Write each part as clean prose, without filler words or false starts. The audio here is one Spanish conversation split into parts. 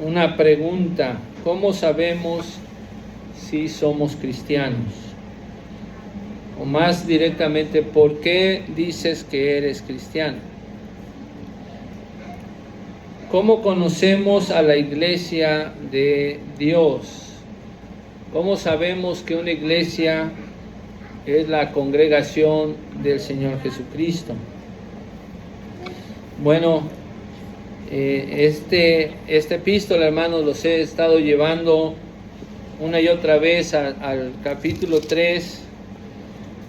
una pregunta: ¿cómo sabemos si somos cristianos? O más directamente, ¿por qué dices que eres cristiano? ¿Cómo conocemos a la iglesia de Dios? ¿Cómo sabemos que una iglesia es la congregación del Señor Jesucristo? Bueno, este epístola, hermanos, los he estado llevando una y otra vez al capítulo 3,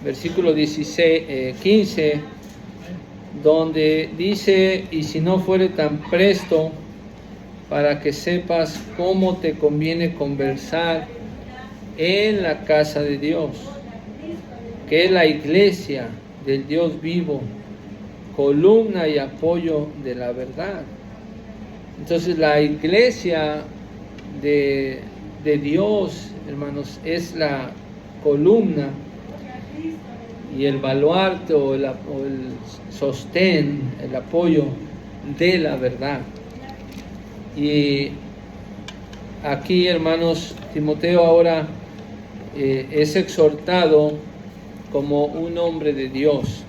versículo 15, donde dice: y si no fuere tan presto, para que sepas cómo te conviene conversar en la casa de Dios, que es la iglesia del Dios vivo, columna y apoyo de la verdad. Entonces, la iglesia de Dios, hermanos, es la columna y el baluarte o el sostén, el apoyo de la verdad. Y aquí, hermanos, Timoteo ahora es exhortado como un hombre de Dios.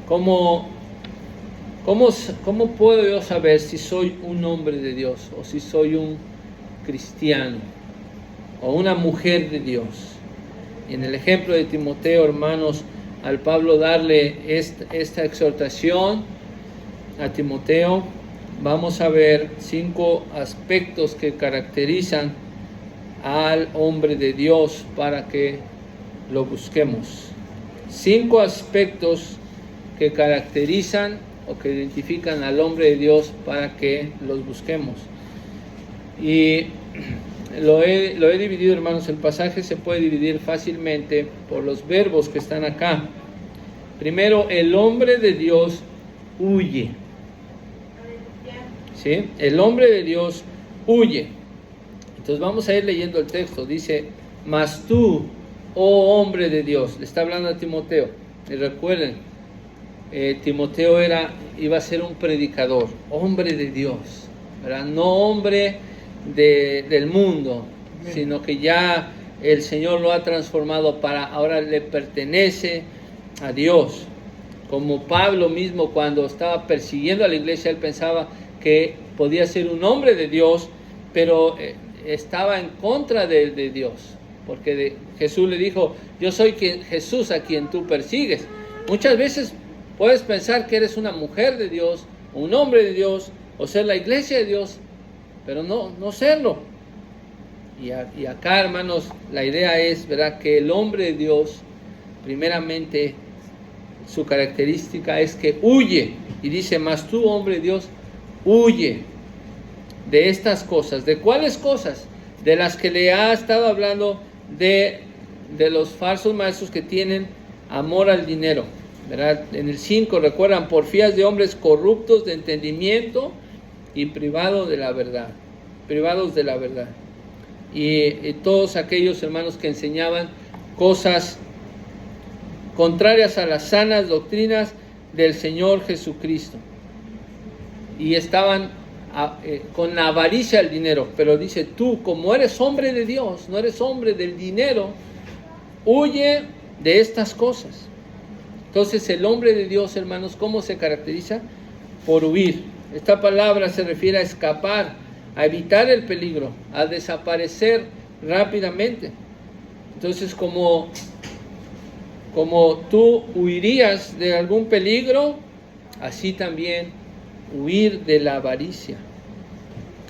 ¿Cómo puedo yo saber si soy un hombre de Dios, o si soy un cristiano o una mujer de Dios? Y en el ejemplo de Timoteo, hermanos, al Pablo darle esta exhortación a Timoteo, vamos a ver 5 aspectos que caracterizan al hombre de Dios para que lo busquemos. 5 aspectos que caracterizan o que identifican al hombre de Dios para que los busquemos. Y lo he dividido, hermanos. El pasaje se puede dividir fácilmente por los verbos que están acá. Primero, el hombre de Dios huye. ¿Sí? El hombre de Dios huye. Entonces vamos a ir leyendo el texto. Dice: mas tú, oh hombre de Dios. Le está hablando a Timoteo. Y recuerden, Timoteo iba a ser un predicador, hombre de Dios, ¿verdad? No hombre del mundo, sino que ya el Señor lo ha transformado ahora le pertenece a Dios. Como Pablo mismo, cuando estaba persiguiendo a la iglesia, él pensaba que podía ser un hombre de Dios, pero estaba en contra de Dios, porque Jesús le dijo: yo soy Jesús a quien tú persigues. Muchas veces puedes pensar que eres una mujer de Dios, o un hombre de Dios, o ser la iglesia de Dios, pero no serlo. Y acá, hermanos, la idea es, ¿verdad?, que el hombre de Dios, primeramente, su característica es que huye. Y dice: mas tú, hombre de Dios, huye de estas cosas. ¿De cuáles cosas? De las que le ha estado hablando, de los falsos maestros que tienen amor al dinero, ¿verdad? En el 5, recuerdan: porfías de hombres corruptos de entendimiento y privados de la verdad. Y todos aquellos, hermanos, que enseñaban cosas contrarias a las sanas doctrinas del Señor Jesucristo. Y estaban con la avaricia del dinero. Pero dice: tú, como eres hombre de Dios, no eres hombre del dinero, huye de estas cosas. Entonces, el hombre de Dios, hermanos, ¿cómo se caracteriza? Por huir. Esta palabra se refiere a escapar, a evitar el peligro, a desaparecer rápidamente. Entonces, como tú huirías de algún peligro, así también huir de la avaricia,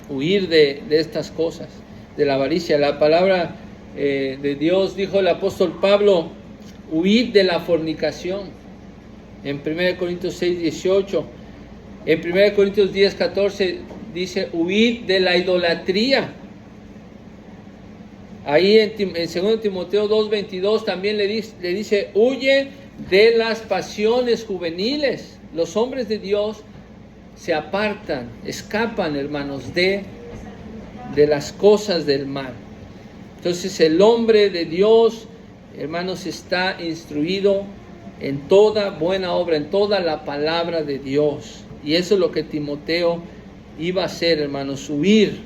huir de estas cosas, de la avaricia. La palabra de Dios, dijo el apóstol Pablo: huid de la fornicación, en 1 Corintios 6, 18. En 1 Corintios 10, 14 dice: huid de la idolatría. Ahí en 2 Timoteo 2, 22 también le dice: huye de las pasiones juveniles. Los hombres de Dios se apartan, escapan, hermanos, de las cosas del mal. Entonces, el hombre de Dios, hermanos, está instruido en toda buena obra, en toda la palabra de Dios. Y eso es lo que Timoteo iba a ser, hermanos, huir,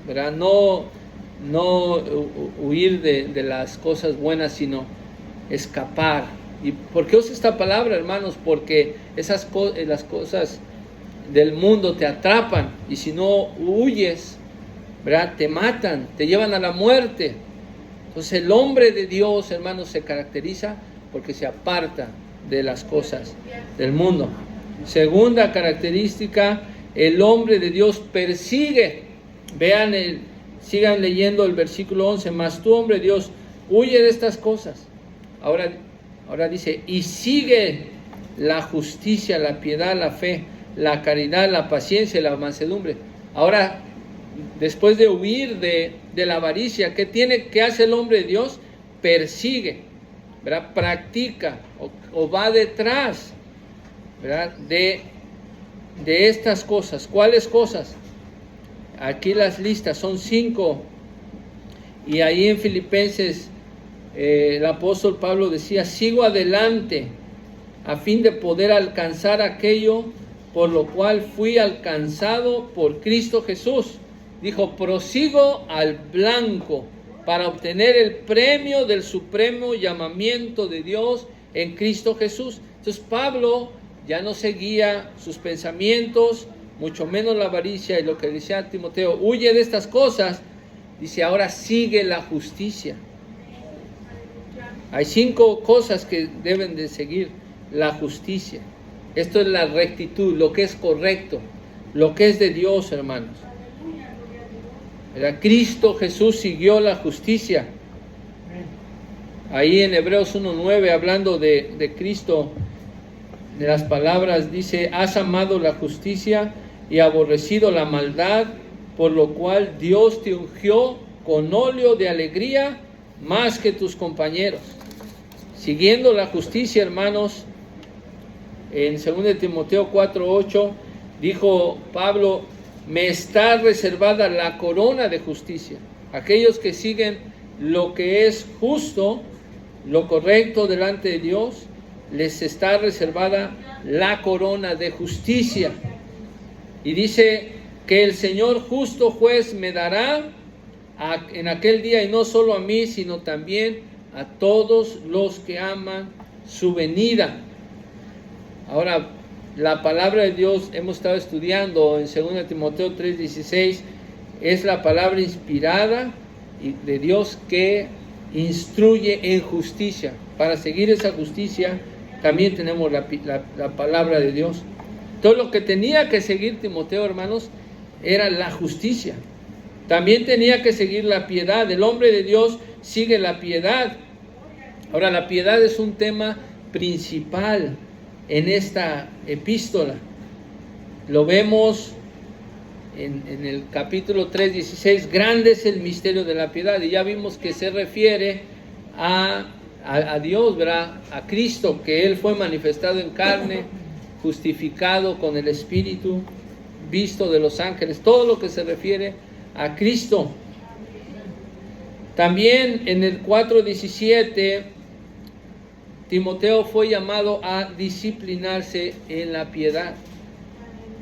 ¿verdad? No huir de las cosas buenas, sino escapar. ¿Y por qué uso esta palabra, hermanos? Porque las cosas del mundo te atrapan, y si no huyes, ¿verdad?, te matan, te llevan a la muerte. Entonces el hombre de Dios, hermanos, se caracteriza porque se aparta de las cosas del mundo. Segunda característica, el hombre de Dios persigue. Sigan leyendo el versículo 11. Mas tú, hombre de Dios, huye de estas cosas. Ahora dice, y sigue la justicia, la piedad, la fe, la caridad, la paciencia y la mansedumbre. Ahora, después de huir de la avaricia, ¿qué hace el hombre de Dios? Persigue, ¿verdad? Practica o va detrás, ¿verdad?, de estas cosas. ¿Cuáles cosas? Aquí las listas son 5. Y ahí en Filipenses el apóstol Pablo decía, sigo adelante a fin de poder alcanzar aquello por lo cual fui alcanzado por Cristo Jesús. Dijo, prosigo al blanco para obtener el premio del supremo llamamiento de Dios en Cristo Jesús. Entonces Pablo ya no seguía sus pensamientos, mucho menos la avaricia, y lo que decía Timoteo, huye de estas cosas. Dice, ahora sigue la justicia. Hay 5 cosas que deben de seguir la justicia. Esto es la rectitud, lo que es correcto, lo que es de Dios, hermanos. Cristo Jesús siguió la justicia. Ahí en Hebreos 1:9, hablando de Cristo, de las palabras, dice, has amado la justicia y aborrecido la maldad, por lo cual Dios te ungió con óleo de alegría más que tus compañeros. Siguiendo la justicia, hermanos, en 2 Timoteo 4:8 dijo Pablo, me está reservada la corona de justicia. Aquellos que siguen lo que es justo, lo correcto delante de Dios, les está reservada la corona de justicia. Y dice que el Señor justo juez me dará en aquel día, y no solo a mí, sino también a todos los que aman su venida. Ahora, la palabra de Dios, hemos estado estudiando en 2 Timoteo 3:16, es la palabra inspirada de Dios que instruye en justicia. Para seguir esa justicia también tenemos la palabra de Dios. Todo lo que tenía que seguir Timoteo, hermanos, era la justicia. También tenía que seguir la piedad. El hombre de Dios sigue la piedad. Ahora, la piedad es un tema principal en esta epístola. Lo vemos en el capítulo 3:16, grande es el misterio de la piedad, y ya vimos que se refiere a Dios, ¿verdad?, a Cristo, que Él fue manifestado en carne, justificado con el Espíritu, visto de los ángeles, todo lo que se refiere a Cristo. También en el 4:17, Timoteo fue llamado a disciplinarse en la piedad.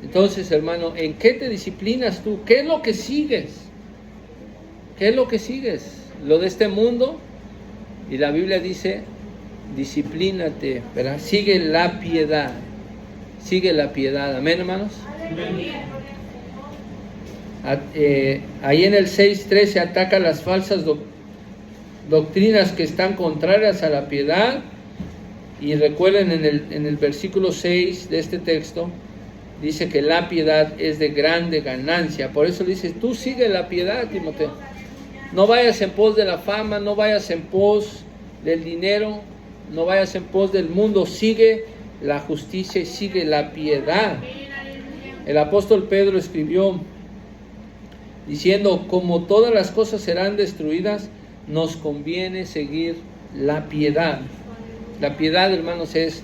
Entonces, hermano, ¿en qué te disciplinas tú? ¿Qué es lo que sigues? ¿Qué es lo que sigues? ¿Lo de este mundo? Y la Biblia dice, disciplínate, ¿verdad? Sigue la piedad. Sigue la piedad. ¿Amén, hermanos? Ahí en el 6:13 ataca las falsas doctrinas que están contrarias a la piedad. Y recuerden en el versículo 6 de este texto, dice que la piedad es de grande ganancia. Por eso le dice, tú sigue la piedad, Timoteo. No vayas en pos de la fama, no vayas en pos del dinero, no vayas en pos del mundo. Sigue la justicia y sigue la piedad. El apóstol Pedro escribió diciendo, como todas las cosas serán destruidas, nos conviene seguir la piedad. La piedad, hermanos, es,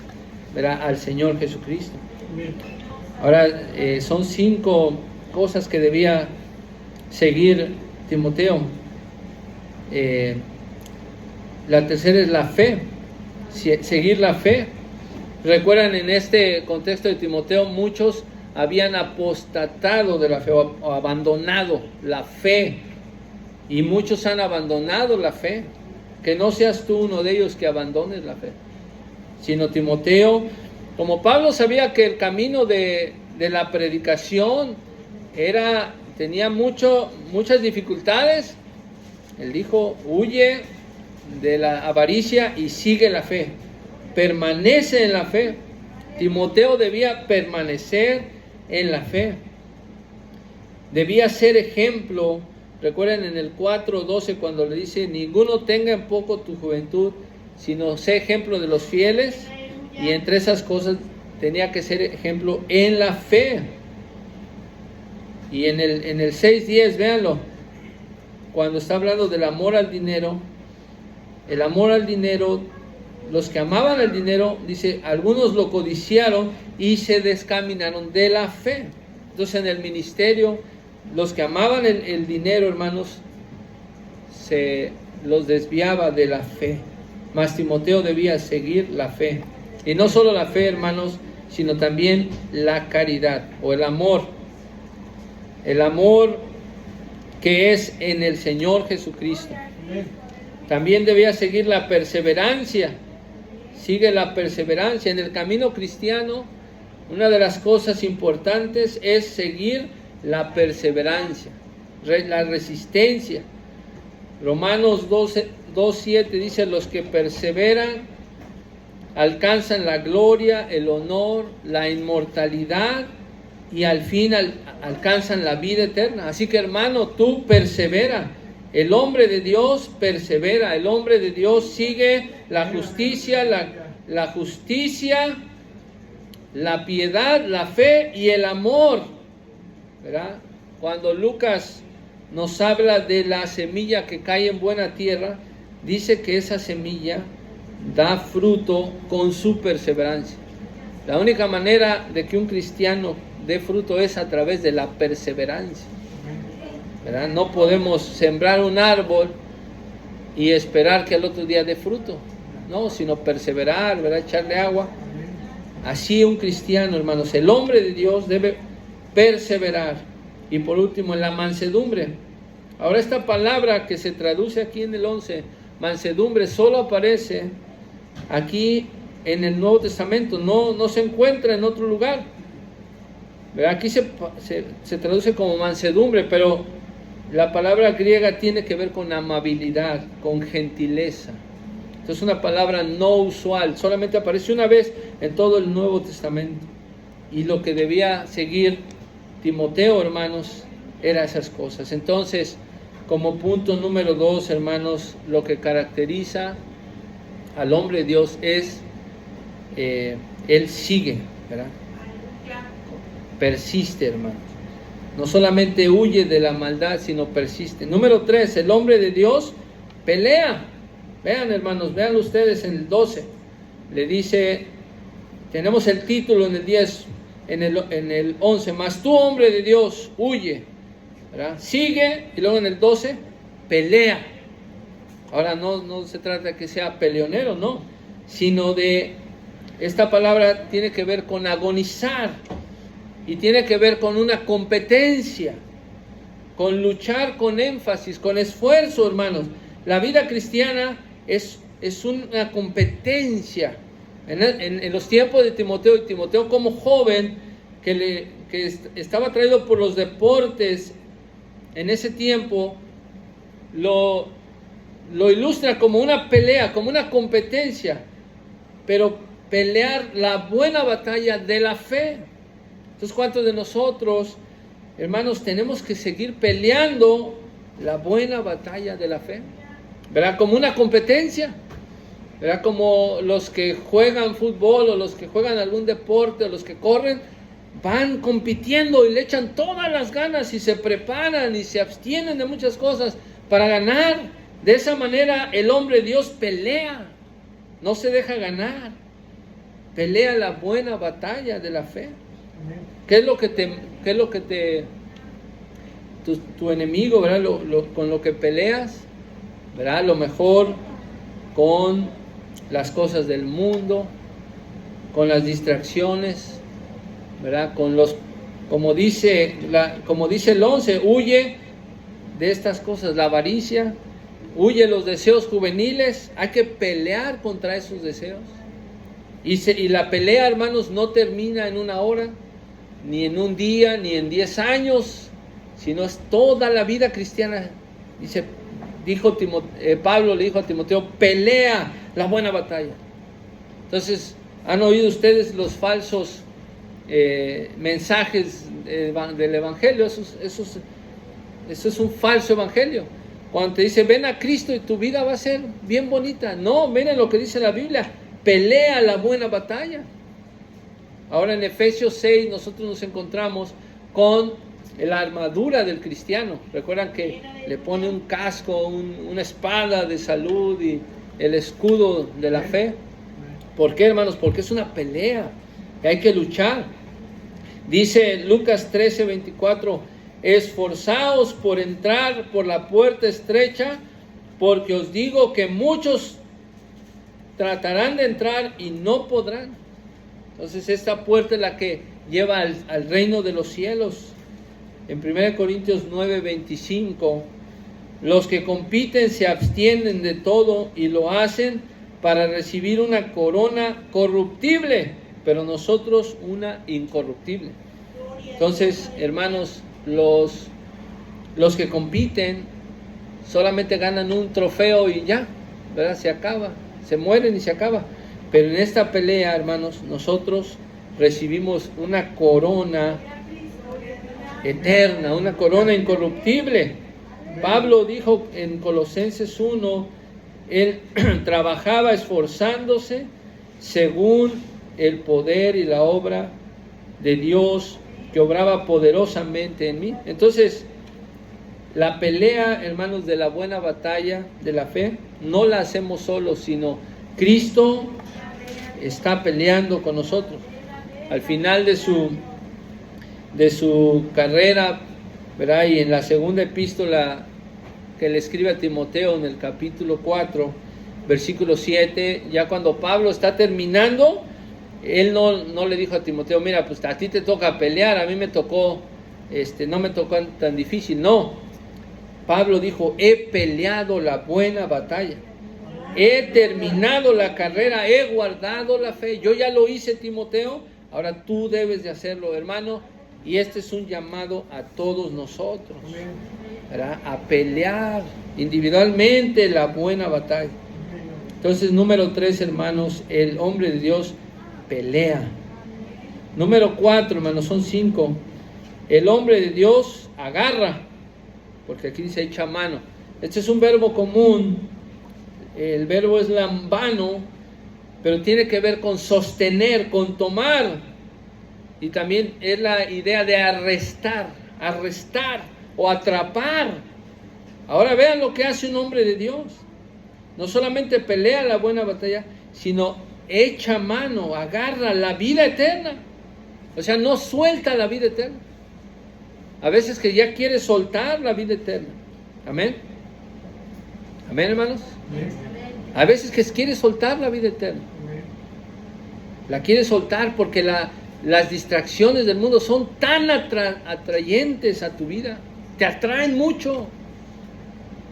¿verdad?, al Señor Jesucristo. Ahora, son 5 cosas que debía seguir Timoteo. La tercera es la fe. Seguir la fe. Recuerdan, en este contexto de Timoteo, muchos habían apostatado de la fe o abandonado la fe. Y muchos han abandonado la fe. Que no seas tú uno de ellos que abandones la fe, sino Timoteo, como Pablo sabía que el camino de la predicación tenía muchas dificultades, él dijo: huye de la avaricia y sigue la fe, permanece en la fe. Timoteo debía permanecer en la fe, debía ser ejemplo. Recuerden en el 4:12 cuando le dice: ninguno tenga en poco tu juventud, sino sé ejemplo de los fieles. Y entre esas cosas tenía que ser ejemplo en la fe. Y en el 6:10, véanlo, cuando está hablando del amor al dinero, el amor al dinero, los que amaban el dinero, dice, algunos lo codiciaron y se descaminaron de la fe. Entonces en el ministerio, los que amaban el dinero, hermanos, se los desviaba de la fe. Mas Timoteo debía seguir la fe. Y no solo la fe, hermanos, sino también la caridad o el amor. El amor que es en el Señor Jesucristo. También debía seguir la perseverancia. Sigue la perseverancia. En el camino cristiano, una de las cosas importantes es seguir la perseverancia, la resistencia. Romanos 2:7 dice: los que perseveran alcanzan la gloria, el honor, la inmortalidad y al fin alcanzan la vida eterna. Así que, hermano, tú persevera. El hombre de Dios persevera. El hombre de Dios sigue la justicia, la piedad, la fe y el amor. ¿Verdad? Cuando Lucas nos habla de la semilla que cae en buena tierra, dice que esa semilla da fruto con su perseverancia. La única manera de que un cristiano dé fruto es a través de la perseverancia. ¿Verdad? No podemos sembrar un árbol y esperar que al otro día dé fruto, no, sino perseverar, ¿verdad? Echarle agua. Así un cristiano, hermanos, el hombre de Dios debe perseverar. Y por último, en la mansedumbre. Ahora, esta palabra que se traduce aquí en el 11, mansedumbre, solo aparece aquí en el Nuevo Testamento, no se encuentra en otro lugar. ¿Verdad? Aquí se traduce como mansedumbre, pero la palabra griega tiene que ver con amabilidad, con gentileza. Entonces, una palabra no usual, solamente aparece una vez en todo el Nuevo Testamento. Y lo que debía seguir Timoteo, hermanos, era esas cosas. Entonces, como punto número 2, hermanos, lo que caracteriza al hombre de Dios es él sigue, ¿verdad? Persiste, hermanos. No solamente huye de la maldad, sino persiste. Número 3, el hombre de Dios pelea. Vean, hermanos, vean ustedes en el 12. Le dice, tenemos el título en el 10, en el 11, mas tú, hombre de Dios, huye, ¿verdad? Sigue, y luego en el 12, pelea. Ahora no se trata de que sea peleonero, no, sino de, esta palabra tiene que ver con agonizar, y tiene que ver con una competencia, con luchar con énfasis, con esfuerzo, hermanos. La vida cristiana es una competencia. En los tiempos de Timoteo, y Timoteo como joven que estaba atraído por los deportes en ese tiempo, lo ilustra como una pelea, como una competencia, pero pelear la buena batalla de la fe. Entonces, ¿cuántos de nosotros, hermanos, tenemos que seguir peleando la buena batalla de la fe? ¿Verdad? Como una competencia. ¿Verdad? Como los que juegan fútbol o los que juegan algún deporte o los que corren, van compitiendo y le echan todas las ganas y se preparan y se abstienen de muchas cosas para ganar. De esa manera el hombre de Dios pelea, no se deja ganar, pelea la buena batalla de la fe. ¿Qué es lo que tu enemigo, ¿verdad? Con lo que peleas, ¿verdad? Lo mejor con las cosas del mundo, con las distracciones, ¿verdad? Con los Como dice el 11, huye de estas cosas, la avaricia, huye de los deseos juveniles. Hay que pelear contra esos deseos. Y la pelea, hermanos, no termina en una hora, ni en un día, ni en 10 años, sino es toda la vida cristiana. Pablo le dijo a Timoteo, pelea la buena batalla. Entonces, ¿han oído ustedes los falsos mensajes del evangelio? Eso es un falso evangelio. Cuando te dice, ven a Cristo y tu vida va a ser bien bonita. No, miren lo que dice la Biblia, pelea la buena batalla. Ahora en Efesios 6 nosotros nos encontramos con la armadura del cristiano. Recuerdan que le pone un casco, una espada de salud y el escudo de la fe. ¿Por qué, hermanos? Porque es una pelea que hay que luchar. Dice Lucas 13:24, esforzaos por entrar por la puerta estrecha, porque os digo que muchos tratarán de entrar y no podrán. Entonces esta puerta es la que lleva al reino de los cielos. En 1 Corintios 9:25, los que compiten se abstienen de todo y lo hacen para recibir una corona corruptible, pero nosotros una incorruptible. Entonces, hermanos, los que compiten solamente ganan un trofeo y ya, ¿verdad? Se acaba, se mueren y se acaba. Pero en esta pelea, hermanos, nosotros recibimos una corona eterna, una corona incorruptible. Pablo dijo en Colosenses 1, él trabajaba esforzándose según el poder y la obra de Dios que obraba poderosamente en mí. Entonces, la pelea, hermanos, de la buena batalla de la fe, no la hacemos solos, sino Cristo está peleando con nosotros. Al final de su carrera, ¿verdad? Y en la segunda epístola que le escribe a Timoteo en el capítulo 4, versículo 7, ya cuando Pablo está terminando, él no le dijo a Timoteo, mira, pues a ti te toca pelear, a mí me tocó, no me tocó tan difícil. No, Pablo dijo, he peleado la buena batalla, he terminado la carrera, he guardado la fe. Yo ya lo hice, Timoteo, ahora tú debes de hacerlo, hermano. Y este es un llamado a todos nosotros, ¿verdad? A pelear individualmente la buena batalla. Entonces, número 3, hermanos, el hombre de Dios pelea. Número 4, hermanos, son 5. El hombre de Dios agarra, porque aquí dice echa mano. Este es un verbo común. El verbo es lambano, pero tiene que ver con sostener, con tomar. Y también es la idea de arrestar o atrapar. Ahora vean lo que hace un hombre de Dios. No solamente pelea la buena batalla, sino echa mano, agarra la vida eterna. O sea, no suelta la vida eterna. A veces que ya quiere soltar la vida eterna. Amén. Amén, hermanos. A veces que quiere soltar la vida eterna. La quiere soltar porque las distracciones del mundo son tan atrayentes a tu vida. Te atraen mucho.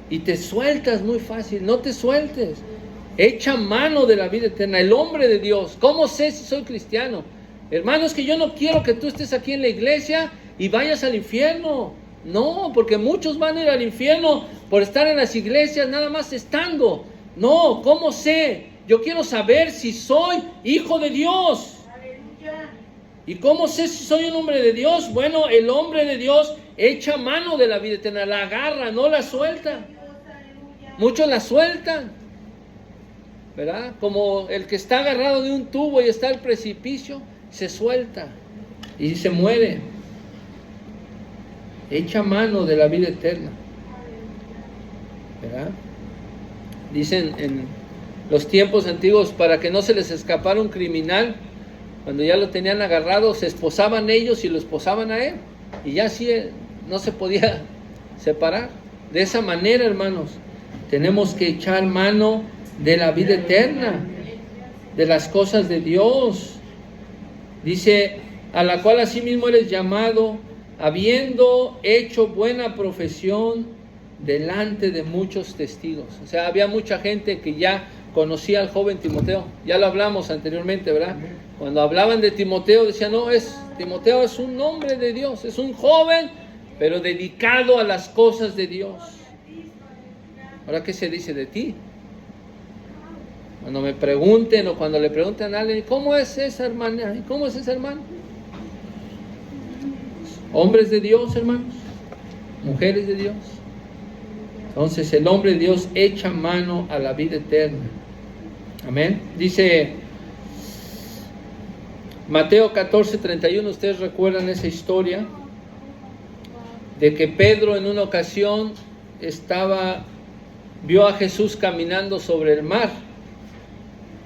Y te sueltas muy fácil. No te sueltes. Echa mano de la vida eterna. El hombre de Dios. ¿Cómo sé si soy cristiano? Hermanos, que yo no quiero que tú estés aquí en la iglesia y vayas al infierno. No, porque muchos van a ir al infierno por estar en las iglesias nada más estando. No, ¿cómo sé? Yo quiero saber si soy hijo de Dios. Aleluya. ¿Y cómo sé si soy un hombre de Dios? Bueno, el hombre de Dios echa mano de la vida eterna, la agarra, no la suelta. Muchos la sueltan, ¿verdad? Como el que está agarrado de un tubo y está al precipicio, se suelta y se muere. Echa mano de la vida eterna, ¿verdad? Dicen en los tiempos antiguos, para que no se les escapara un criminal, cuando ya lo tenían agarrado, se esposaban ellos y lo esposaban a él, y ya así no se podía separar. De esa manera, hermanos, tenemos que echar mano de la vida eterna, de las cosas de Dios. Dice a la cual asimismo eres llamado, habiendo hecho buena profesión delante de muchos testigos. O sea, había mucha gente que ya conocía al joven Timoteo. Ya lo hablamos anteriormente, ¿verdad? Cuando hablaban de Timoteo, decían, no, Timoteo es un hombre de Dios, es un joven, pero dedicado a las cosas de Dios. Ahora, ¿qué se dice de ti? Cuando me pregunten o cuando le pregunten a alguien, ¿cómo es esa hermana? ¿Cómo es ese hermano? Hombres de Dios, hermanos, mujeres de Dios. Entonces el hombre de Dios echa mano a la vida eterna. Amén. Dice Mateo 14:31, ustedes recuerdan esa historia de que Pedro en una ocasión vio a Jesús caminando sobre el mar.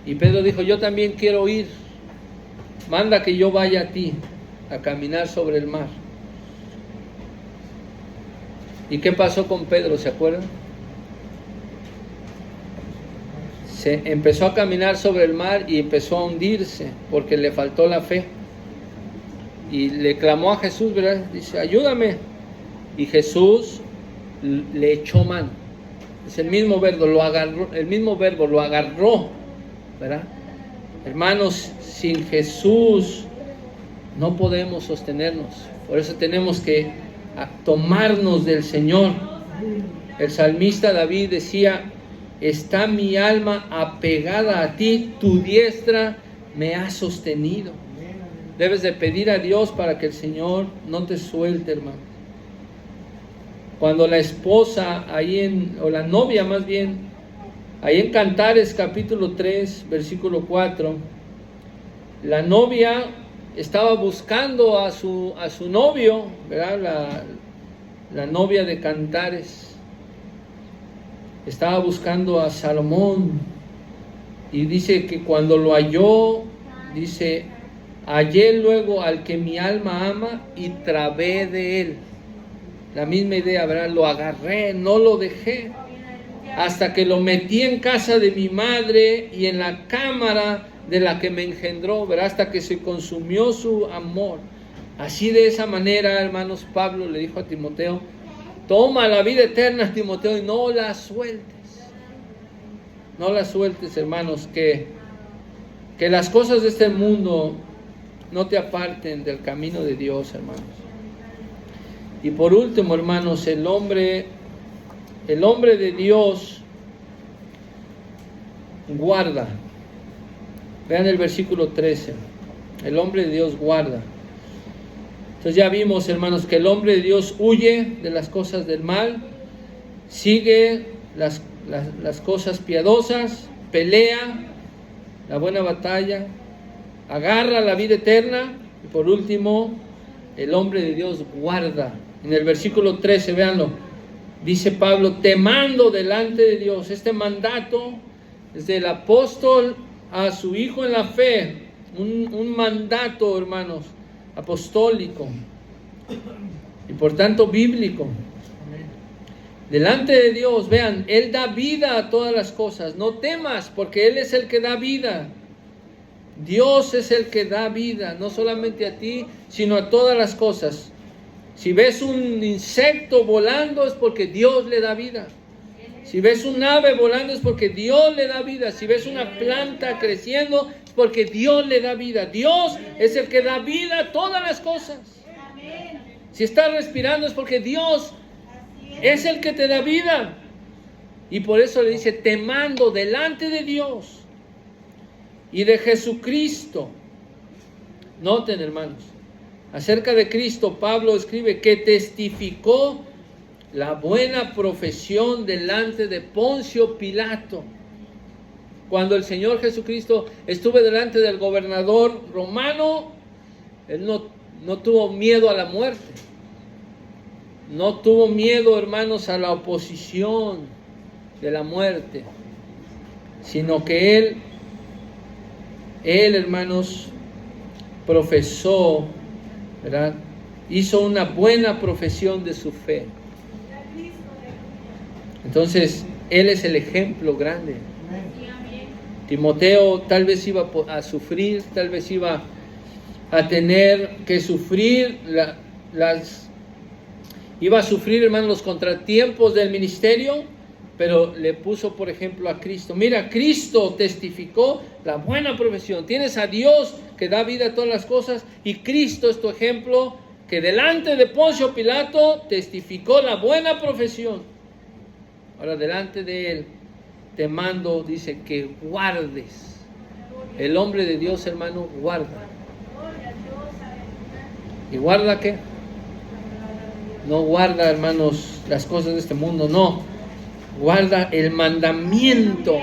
Y Pedro dijo, yo también quiero ir, manda que yo vaya a ti a caminar sobre el mar. ¿Y qué pasó con Pedro? ¿Se acuerdan? Se empezó a caminar sobre el mar y empezó a hundirse porque le faltó la fe. Y le clamó a Jesús, ¿verdad? Dice, ayúdame. Y Jesús le echó mano. Es el mismo verbo, lo agarró, ¿verdad? Hermanos, sin Jesús no podemos sostenernos. Por eso tenemos que tomarnos del Señor. El salmista David decía, está mi alma apegada a ti, tu diestra me ha sostenido. Debes de pedir a Dios para que el Señor no te suelte, hermano. Cuando la esposa, o la novia más bien, ahí en Cantares capítulo 3, versículo 4, la novia estaba buscando a su novio, ¿verdad? La novia de Cantares estaba buscando a Salomón, y dice que cuando lo halló, dice, hallé luego al que mi alma ama y trabé de él. La misma idea, ¿verdad? Lo agarré, no lo dejé, hasta que lo metí en casa de mi madre y en la cámara de la que me engendró, ¿verdad? Hasta que se consumió su amor. Así, de esa manera, hermanos, Pablo le dijo a Timoteo, toma la vida eterna, Timoteo, y no la sueltes. No la sueltes, hermanos, que las cosas de este mundo no te aparten del camino de Dios, hermanos. Y por último, hermanos, el hombre de Dios guarda. Vean el versículo 13. El hombre de Dios guarda. Entonces ya vimos, hermanos, que el hombre de Dios huye de las cosas del mal, sigue las cosas piadosas, pelea la buena batalla, agarra la vida eterna, y por último, el hombre de Dios guarda. En el versículo 13, véanlo, dice Pablo, temando delante de Dios. Este mandato es del apóstol a su hijo en la fe, un mandato, hermanos, apostólico y por tanto bíblico. Delante de Dios, vean, Él da vida a todas las cosas. No temas, porque Él es el que da vida. Dios es el que da vida, no solamente a ti, sino a todas las cosas. Si ves un insecto volando, es porque Dios le da vida. Si ves un ave volando, es porque Dios le da vida. Si ves una planta creciendo, es porque Dios le da vida. Dios es el que da vida a todas las cosas. Si estás respirando, es porque Dios es el que te da vida. Y por eso le dice, temando delante de Dios y de Jesucristo. Noten, hermanos, acerca de Cristo, Pablo escribe que testificó la buena profesión delante de Poncio Pilato. Cuando el Señor Jesucristo estuvo delante del gobernador romano, Él no tuvo miedo a la muerte. No tuvo miedo, hermanos, a la oposición de la muerte, sino que Él, hermanos, profesó, ¿verdad? Hizo una buena profesión de su fe. Entonces, Él es el ejemplo grande. Timoteo tal vez iba a sufrir, tal vez iba a tener que sufrir iba a sufrir, hermanos, los contratiempos del ministerio, pero le puso, por ejemplo, a Cristo. Mira, Cristo testificó la buena profesión. Tienes a Dios que da vida a todas las cosas, y Cristo es tu ejemplo, que delante de Poncio Pilato testificó la buena profesión. Ahora, delante de él te mando, dice, que guardes. El hombre de Dios, hermano, guarda. ¿Y guarda qué? No guarda, hermanos, las cosas de este mundo, no. Guarda el mandamiento.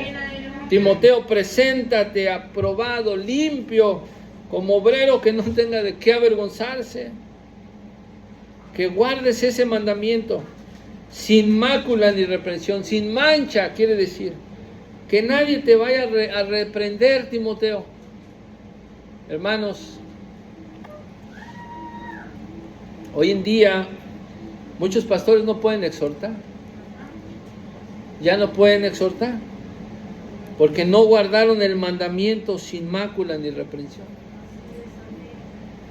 Timoteo, preséntate aprobado, limpio, como obrero que no tenga de qué avergonzarse. Que guardes ese mandamiento, sin mácula ni reprensión, sin mancha, quiere decir. Que nadie te vaya a reprender, Timoteo. Hermanos, hoy en día muchos pastores no pueden exhortar. Ya no pueden exhortar, porque no guardaron el mandamiento sin mácula ni reprensión.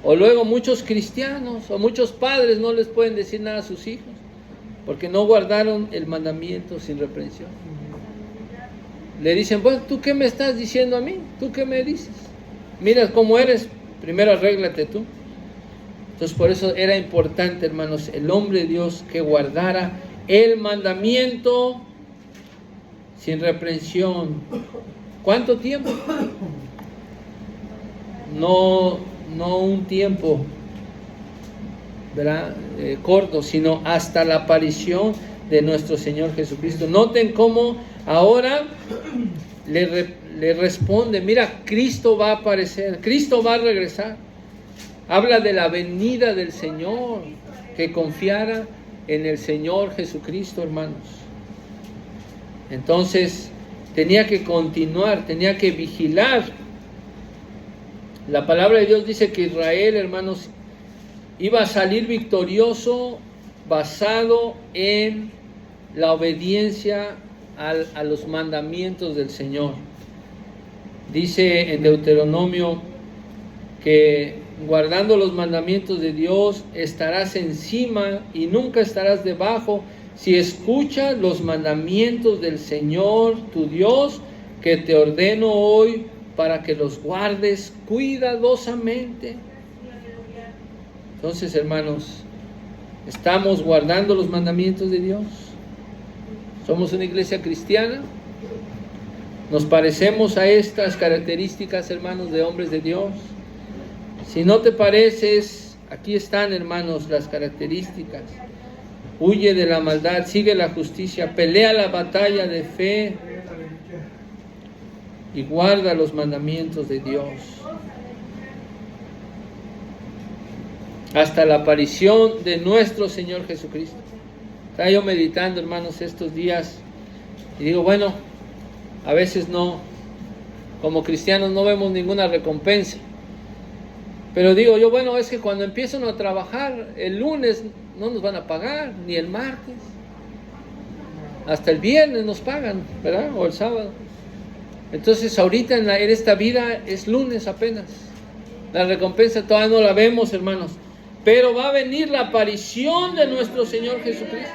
O luego muchos cristianos o muchos padres no les pueden decir nada a sus hijos, porque no guardaron el mandamiento sin reprensión. Le dicen, bueno, ¿tú qué me estás diciendo a mí? ¿Tú qué me dices? Mira cómo eres, primero arréglate tú. Entonces, por eso era importante, hermanos, el hombre de Dios que guardara el mandamiento sin reprensión. ¿Cuánto tiempo? No un tiempo, ¿verdad? Corto, sino hasta la aparición de nuestro Señor Jesucristo. Noten cómo ahora le responde, mira, Cristo va a aparecer, Cristo va a regresar. Habla de la venida del Señor, que confiara en el Señor Jesucristo, hermanos. Entonces, tenía que continuar, tenía que vigilar. La palabra de Dios dice que Israel, hermanos, iba a salir victorioso basado en la obediencia a los mandamientos del Señor. Dice en Deuteronomio que guardando los mandamientos de Dios estarás encima y nunca estarás debajo, si escuchas los mandamientos del Señor tu Dios, que te ordeno hoy para que los guardes cuidadosamente. Entonces, hermanos, ¿estamos guardando los mandamientos de Dios? ¿Somos una iglesia cristiana? ¿Nos parecemos a estas características, hermanos, de hombres de Dios? Si no te pareces, aquí están, hermanos, las características. Huye de la maldad, sigue la justicia, pelea la batalla de fe y guarda los mandamientos de Dios. Hasta la aparición de nuestro Señor Jesucristo. Estaba yo meditando, hermanos, estos días y digo, bueno, a veces no, como cristianos no vemos ninguna recompensa. Pero digo yo, bueno, es que cuando empiezan a trabajar, el lunes no nos van a pagar, ni el martes. Hasta el viernes nos pagan, ¿verdad? O el sábado. Entonces ahorita en esta vida es lunes apenas. La recompensa todavía no la vemos, hermanos. Pero va a venir la aparición de nuestro Señor Jesucristo.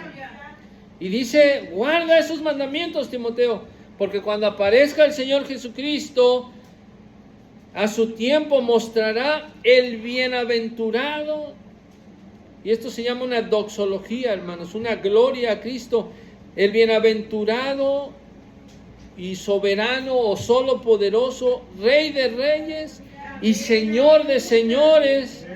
Y dice, guarda esos mandamientos, Timoteo, porque cuando aparezca el Señor Jesucristo, a su tiempo mostrará el bienaventurado. Y esto se llama una doxología, hermanos, una gloria a Cristo. El bienaventurado y soberano o solo poderoso, Rey de reyes y Señor de señores,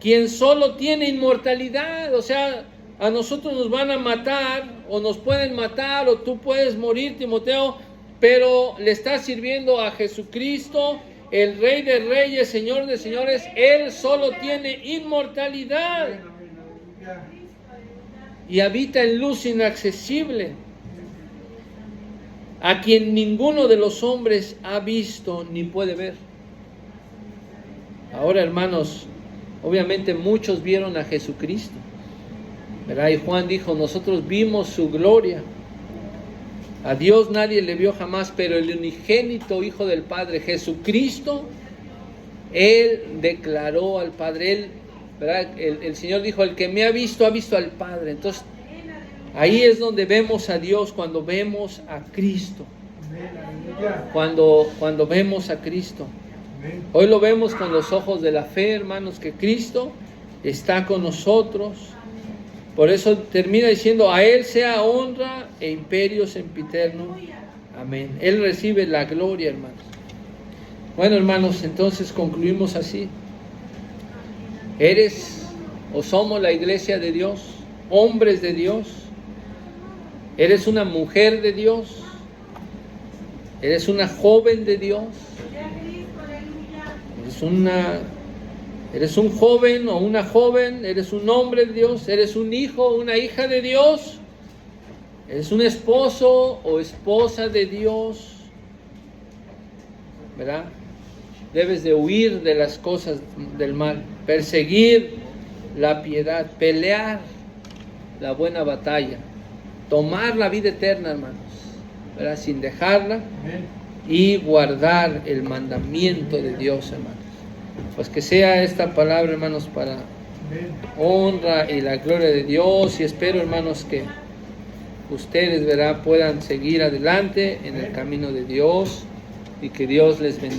quien solo tiene inmortalidad. O sea, a nosotros nos van a matar, o nos pueden matar, o tú puedes morir, Timoteo, pero le estás sirviendo a Jesucristo, el Rey de reyes, Señor de señores. Él solo tiene inmortalidad y habita en luz inaccesible, a quien ninguno de los hombres ha visto ni puede ver. Ahora, hermanos, obviamente muchos vieron a Jesucristo, ¿verdad? Y Juan dijo, nosotros vimos su gloria. A Dios nadie le vio jamás, pero el unigénito Hijo del Padre, Jesucristo, Él declaró al Padre, Él, ¿verdad? El Señor dijo, el que me ha visto al Padre. Entonces, ahí es donde vemos a Dios, cuando vemos a Cristo. Cuando vemos a Cristo. Hoy lo vemos con los ojos de la fe, hermanos, que Cristo está con nosotros. Por eso termina diciendo, a Él sea honra e imperio sempiterno. Amén. Él recibe la gloria, hermanos. Bueno, hermanos, entonces concluimos así. ¿Eres o somos la iglesia de Dios? ¿Hombres de Dios? ¿Eres una mujer de Dios? ¿Eres una joven de Dios? ¿Eres un joven o una joven? ¿Eres un hombre de Dios? ¿Eres un hijo o una hija de Dios? ¿Eres un esposo o esposa de Dios? ¿Verdad? Debes de huir de las cosas del mal, perseguir la piedad, pelear la buena batalla, tomar la vida eterna, hermanos, ¿verdad? Sin dejarla, y guardar el mandamiento de Dios, hermanos. Pues que sea esta palabra, hermanos, para honra y la gloria de Dios, y espero, hermanos, que ustedes, ¿verdad?, puedan seguir adelante en el camino de Dios, y que Dios les bendiga.